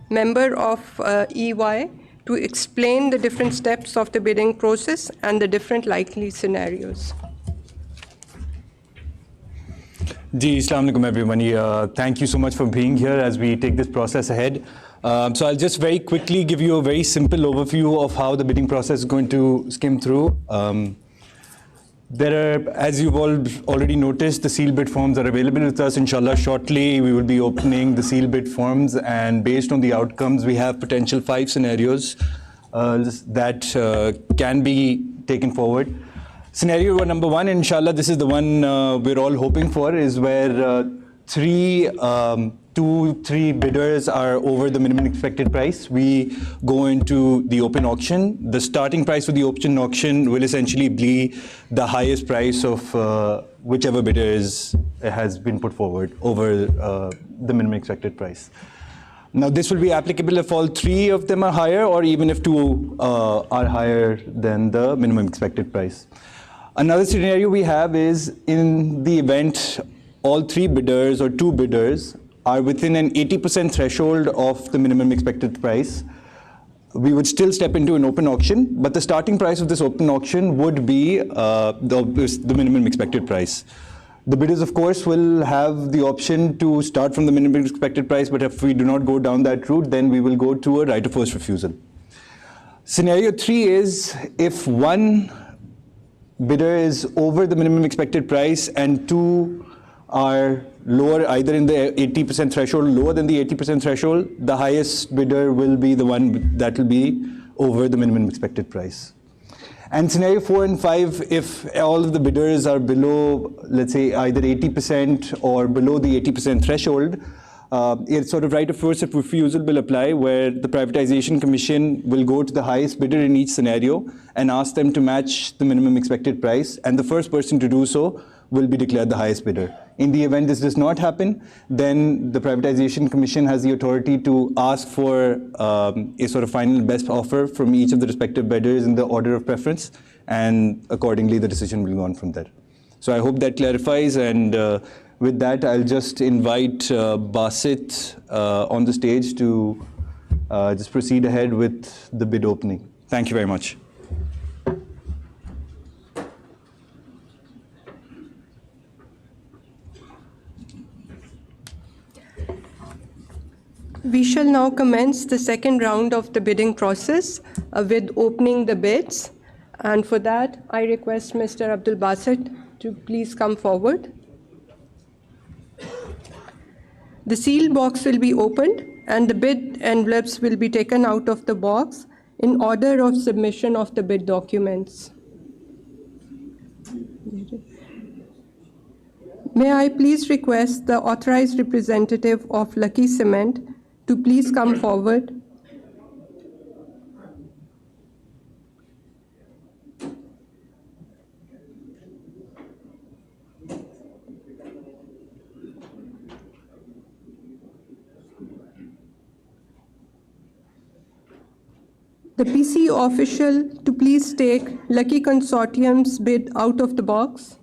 member of EY, to explain the different steps of the bidding process and the different likely scenarios. Ji, Assalamu alaikum everyone. Thank you so much for being here as we take this process ahead. So I'll just very quickly give you a very simple overview of how the bidding process is going to skim through. There are, as you've all already noticed, the sealed bid forms are available with us. Inshallah, shortly we will be opening the sealed bid forms, and based on the outcomes, we have potential 5 scenarios that can be taken forward. Scenario number 1, inshallah, this is the one we're all hoping for, is where 2-3 bidders are over the minimum expected price. We go into the open auction. The starting price for the open auction will essentially be the highest price of whichever bidder has been put forward over the minimum expected price. Now, this will be applicable if all 3 of them are higher, or even if 2 are higher than the minimum expected price. Another scenario we have is in the event all 3 bidders or 2 bidders are within an 80% threshold of the minimum expected price. We would still step into an open auction, but the starting price of this open auction would be the minimum expected price. The bidders, of course, will have the option to start from the minimum expected price, but if we do not go down that route, then we will go to a right of first refusal. Scenario 3 is if 1 bidder is over the minimum expected price and 2 are lower, either in the 80% threshold, lower than the 80% threshold, the highest bidder will be the one that will be over the minimum expected price. And scenario 4 and 5, if all of the bidders are below, let's say, either 80% or below the 80% threshold, it's sort of right of first refusal will apply, where the Privatization Commission will go to the highest bidder in each scenario and ask them to match the minimum expected price, and the first person to do so will be declared the highest bidder. In the event this does not happen, then the Privatization Commission has the authority to ask for a sort of final best offer from each of the respective bidders in the order of preference, and accordingly the decision will go on from there. So I hope that clarifies, and with that I'll just invite Basit on the stage to just proceed ahead with the bid opening. Thank you very much. We shall now commence the second round of the bidding process with opening the bids. And for that, I request Mr. Abdul Basit to please come forward. The sealed box will be opened and the bid envelopes will be taken out of the box in order of submission of the bid documents. May I please request the authorized representative of Lucky Cement to please come forward. The PC official to please take Lucky Consortium's bid out of the box.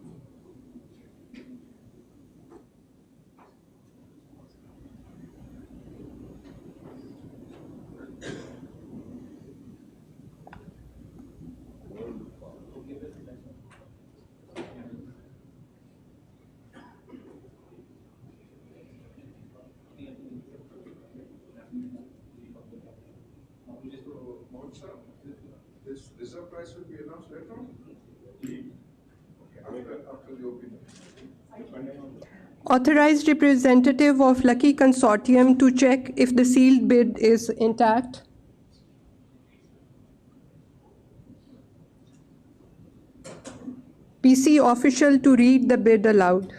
This reserve price will be announced later on? After the opening. Authorized representative of Lucky Consortium to check if the sealed bid is intact. PC official to read the bid aloud.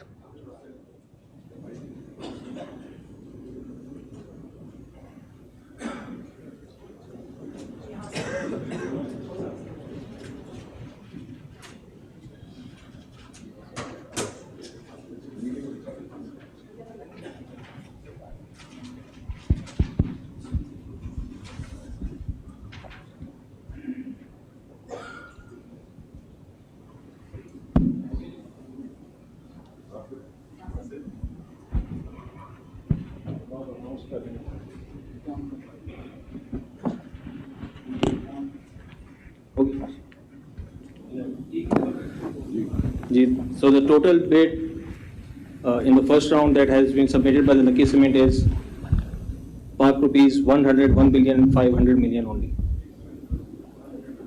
So the total bid in the first round that has been submitted by the Lucky Cement is rupees 101 billion and 500 million only.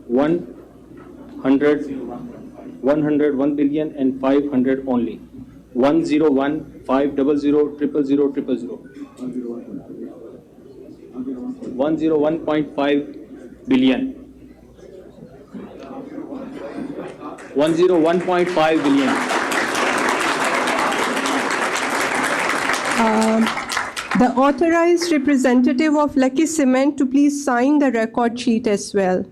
101 billion and 500 only. 101 500 000 000. 101.5 billion. 101.5 billion. The authorized representative of Lucky Cement to please sign the record sheet as well.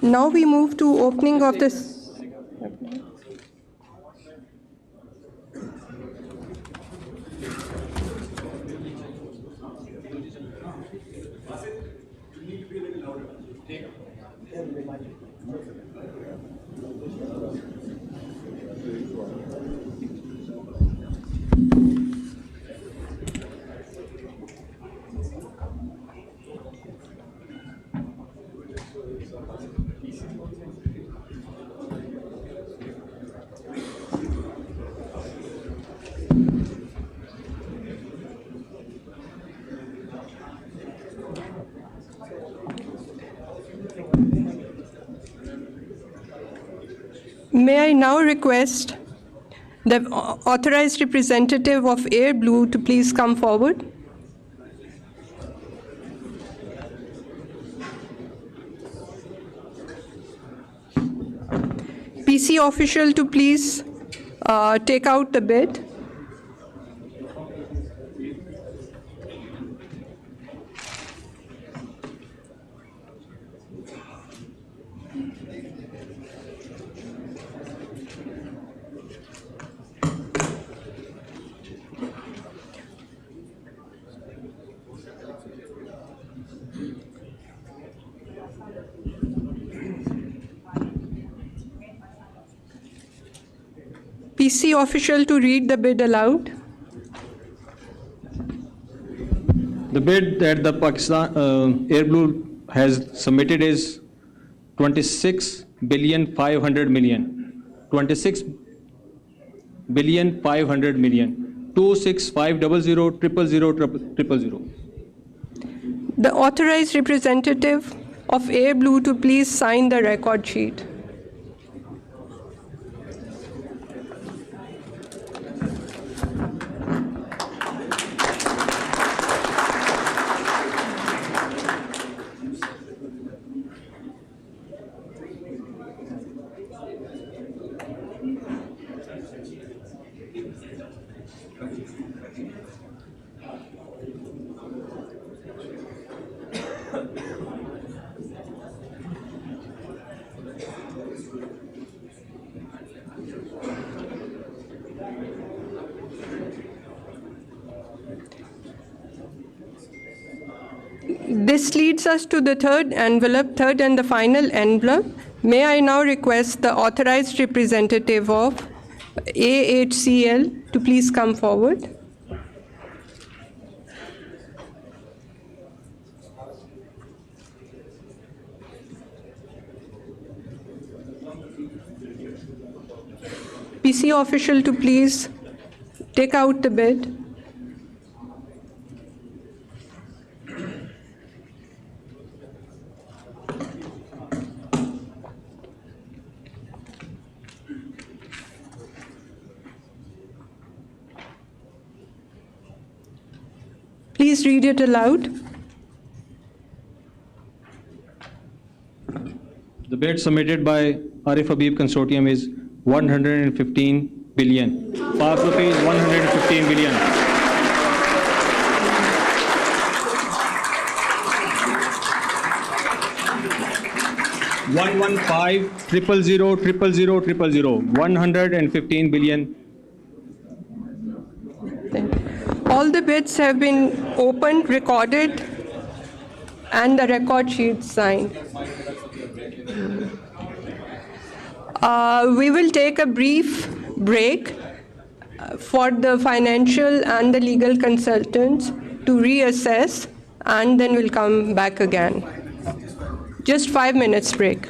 Now we move to opening of this. May I now request the authorized representative of Air Blue to please come forward. PC official to please take out the bid. PC official to read the bid aloud. The bid that the Pakistan Air Blue has submitted is 26 billion 500 million. 26 billion 500 million. 26500 000 The authorized representative of Air Blue to please sign the record sheet. This leads us to the third and the final envelope. May I now request the authorized representative of AHCL to please come forward. PC official to please take out the bid. Please read it aloud. The bid submitted by Arif Habib consortium is 115 billion. rupees 115 billion. $115 billion. All the bids have been opened, recorded, and the record sheet signed. We will take a brief break for the financial and the legal consultants to reassess, and then we'll come back again. Just 5 minutes break.